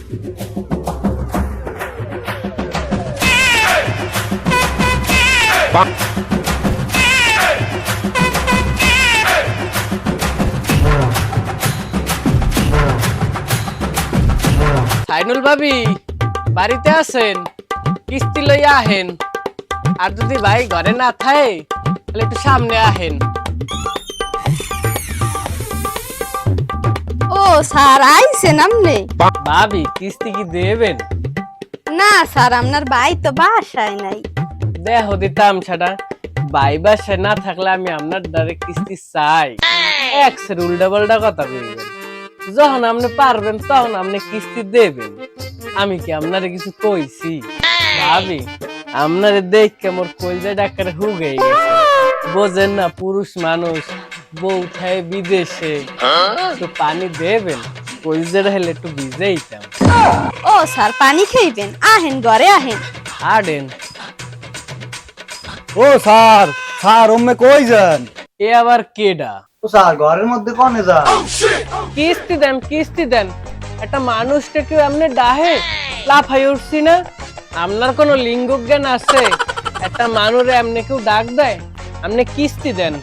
সাইনুল ভাবি বাড়িতে আছেন? কিস্তি লইয়া আহেন। আর যদি ভাই ঘরে না থাকে তাহলে একটু সামনে আহেন। ও স্যার আইছেন আপনি? ভাবি কিস্তি কি দেবেন? না স্যার, আপনার ভাই তো বাসায় নাই। দেহ দিতাম ছাড়া ভাই বাসায় না থাকলে আমি আপনার দ্বারে কিস্তি চাই। এক্সের উল্টা পাল্টা কথা বলবেন। যখন আপনি পারবেন তখন আপনি কিস্তি দেবেন। আমি কি আপনারে কিছু কইছি? ভাবি আপনারে দেখে মোর কলজা ডাক্তার হুগে গেছে। বোঝেন না, পুরুষ মানুষ, বউ থাকে বিদেশে, তো পানি দেবেন। কলজাটা হলে একটু ভিজেইতাম। ও স্যার পানি খাইবেন? আহেন ঘরে আহেন। আডেন। ও স্যার, স্যার ওমে কই যান? এ আবার কেডা? ও স্যার ঘরের মধ্যে কোনে যান? কিস্তি দেন, কিস্তি দেন। একটা মানুষটা কেউ এমনি ডাহে লাফাই উঠছি না? আপনার কোনো লিঙ্গ জ্ঞান আছে? একটা মানুষে এমনি কেউ ডাক দেয়? আপনি কিস্তি দেন।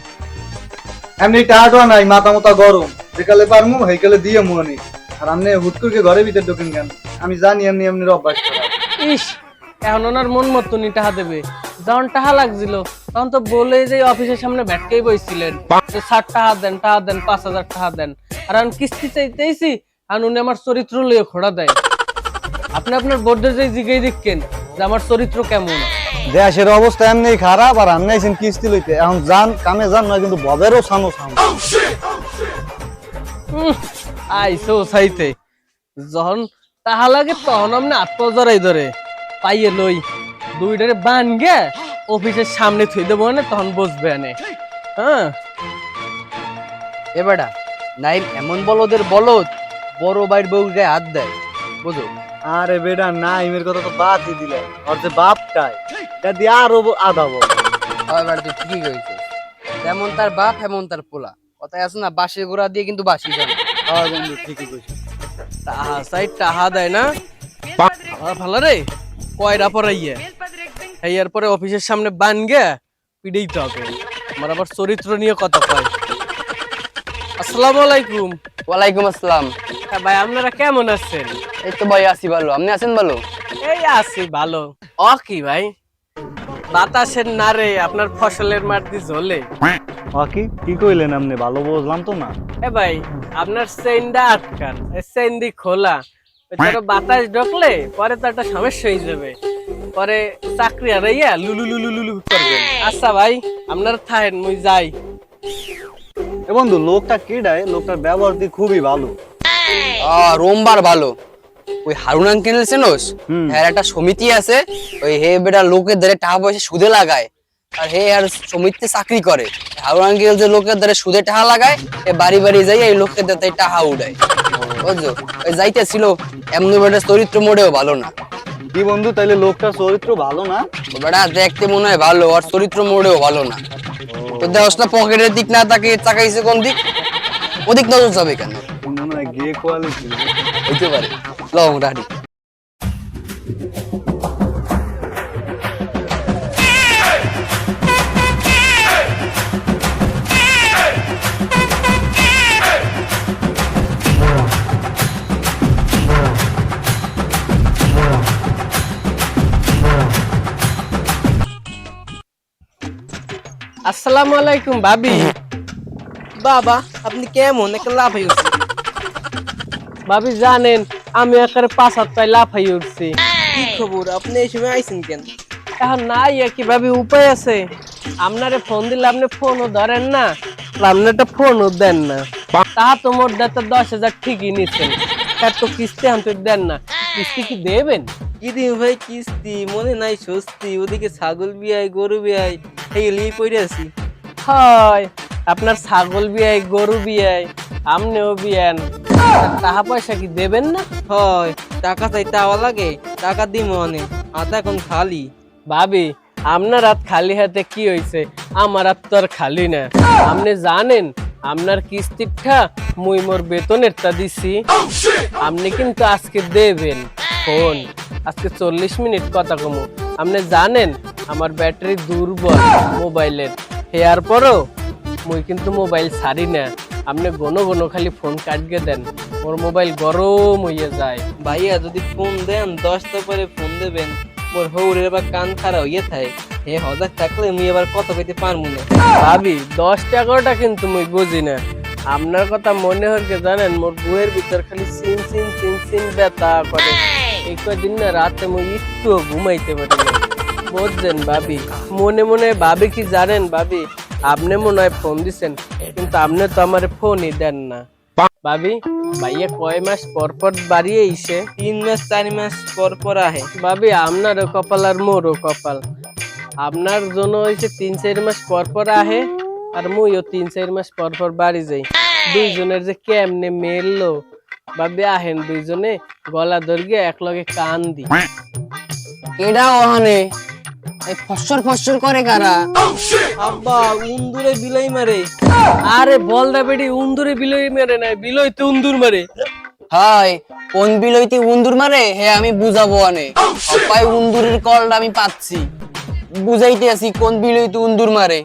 এমনি টাকা নাই, মাথা মোটা গরম, বিকালে পারমু হেইকালে দিয়ে মুনি। আর আপনি হুট করে ঘরের ভিতর ঢোকেন কেন? আমি জানি এমনি এমনি অভ্যাস করা। ইস, এখন ওনার মন মতনই টাকা দেবে। যখন টাকা লাগছিল তখন তো বলে যে অফিসের সামনে ভেটকেই বসছিলেন, 60 টাকা দেন, টাকা দেন, 5000 টাকা দেন। আর আমি কিস্তি চাইতেছি আর উনি আমার চরিত্র লইয়ে খোড়া দেয়। আপনি আপনার বোর্ডে যে জিজ্ঞেস দেখেন যে আমার চরিত্র কেমন। দেশের অবস্থা এমনি খারাপ, আর আপনি আইছেন কিস্তি লইতে। এখন যান কামে যান, না কিন্তু ববেরও সামো সামো। আইসো চাইতে যখন টাকা লাগে তখন আপনি আত্মজরাই ধরে পাইয়ে লই দুইটারে বান গে অফিসের সামনে থুই দেবো না, তখন বসবে আনে। হ্যাঁ এবারটা নাইম এমন বলদের বলদ বড় বাইর বউ গায়ে হাত দেয়, বুঝো? আরে বেটা না, ইমের কথা তো বাদই দিলে। ওর যে বাপটাই এটা দিয়ে আরো আধা বল। এবার তুই ঠিকই কইছিস, যেমন তার বাপ এমন তার পোলা। কথায় আছে না, বাঁশি গোড়া দিয়ে কিন্তু বাঁশি জানে। হ্যাঁ বন্ধু ঠিকই কইছিস। টাহা চাই টাহা দেয় না। আমার ভালো রে কয়রা পরাইয়া এর পরে অফিসের সামনে বান গে পিড়েই তো হবে। আমার আবার চরিত্র নিয়ে কথা কয়। আসসালামু আলাইকুম। ওয়ালাইকুম আসসালাম। হ্যাঁ ভাই, আপনারা কেমন আছেন? এই তো ভাই আছি ভালো, আপনি আছেন ভালো? এই আছি ভালো। ও কি ভাই, বাতাসের নারে আপনার ফসলের মাটি ঝোলে। বাকি কি কইলেন আপনি? ভালো বুঝলাম তো না। এ ভাই, আপনার চেইনটা আটকান, চেইন দি খোলা। ধরো বাতাস ঢুকলে পরে তো একটা সমস্যা হয়ে যাবে, পরে চাকরি হারাইয়া লুলু লুলু লুলু করবেন। আচ্ছা ভাই, আপনার থাকেন, মুই যাই। এ বন্ধু লোকটা কেডায়? লোকটার ব্যবহার দি খুবই ভালো। রোমবার ভালো। ওই হারুন আঙ্কেল চেনোস? হ্যাঁ, একটা সমিতি আছে। ওই হে বেটা লোকের দ্বারে টাকা পয়সা সুদে লাগায়, আর হে আর সমিতিতে চাকরি করে। হারুন আঙ্কেল যে লোকের দ্বারে সুদে টাকা লাগায়, এ বাড়ি বাড়ি যাই এই লোকের দ্বারে টাকা উড়ায়, বুঝছো? ওই যাইতেছিল এমনি বেটা চরিত্র মোড়েও ভালো না। কি বন্ধু, তাইলে লোকটার চরিত্র ভালো না? ও বেটা দেখতে মনে হয় ভালো, আর চরিত্র মোড়েও ভালো না। তো দেখছ না পকেটের দিক না তাকে তাকাইছে কোন দিক, ওদিক নজর যাবে কেন? মনে হয় গে কোয়ালিটি হইতে পারে। Long ruddy. আসসালামু আলাইকুম ভাবি। বাবা আপনি কেমন একটা লাফাই উঠছি? ভাবি জানেন আমি একেবারে 5 হাত লাফাই উঠছি। কি খবর, আপনি এই সময় আইছেন কেন? এখন নাই কি ভাবি, উপায় আছে? আপনারে ফোন দিলে আপনি ফোনও ধরেন না, আপনি একটা ফোনও দেন না। তাহা তো মোট দাতা 10,000 ঠিকই নিচ্ছেন, এত কিস্তি আনতে দেন না। কিস্তি কি দেবেন? কি দিন ভাই কিস্তি, মনে নাই স্বস্তি। ওদিকে ছাগল বিয়াই গরু বিয়াই এই পড়ে আছি। হয় আপনার ছাগল বিয়াই গরু বিয়াই আমনেও বিয়ান, টাকা পয়সা কি দেবেন না? হয় টাকা চাই তাওয়া লাগে, টাকা দিই মনে হাত এখন খালি। ভাবি আপনার হাত খালি হাতে কি হয়েছে? আমার হাত তো আর খালি না। আপনি জানেন আপনার কিস্তিটা মুই মোর বেতনের তা দিছি, আপনি কিন্তু আজকে দেবেন ফোন। আজকে 40 মিনিট কথা কমু। আপনি জানেন আমার ব্যাটারি দুর্বল মোবাইলের, হেয়ার পরও মুই কিন্তু মোবাইল ছাড়ি না। আপনি ঘন ঘন খালি ফোন কাটকে দেন, মোর মোবাইল গরম হইয়া যায়। ভাইয়া যদি ফোন দেন 10টা পরে ফোন দেবেন, মোর হৌরের বা কান খারাপ হইয়ে থাকে। হে হজাক থাকলে মুই এবার কত পেতে পারবো না। ভাবি 10-11টা কিন্তু মুই বুঝি না। আপনার কথা মনে হচ্ছে জানেন, মোর বুয়ের ভিতর খালি সিন সিন সিন সিন ব্যথা করে। এই কদিন না রাতে মুই একটুও ঘুমাইতে পারি না, বুঝছেন ভাবি। মনে মনে ভাবি কি জানেন ভাবি, আপনি মনে হয় ফোন দিছেন, কিন্তু আপনি তো আমার ফোনই দেন না। ভাবি ভাইয়া কয় মাস পর পর বাড়িয়ে এসে? 3 মাস 4 মাস পর পর আহে। ভাবি আপনারও কপাল আর মোরও কপাল। আপনার জন্য হয়েছে 3-4 মাস পর পর আহে, আর মুইও 3-4 মাস পর পর বাড়ি যাই। দুইজনের যে কেমনে মেললো ভাবি। আহেন দুইজনে গলা ধরিয়ে একলগে কান দি। কেডা ওখানে এই ফসর ফসর করে কারা? আব্বা উন্দুরে বিলাই মারে। আরে বল দা বেডি, উন্দুরে বিলই মেরে নাই, বিলই তো উন্দুর মারে। হাই, কোন বিলইতে উন্দুর মারে হে আমি বুঝাবো আনে। অপায় উন্দুরের কলটা আমি পাচ্ছি, বুঝাইতে আছি কোন বিলইতে উন্দুর মারে।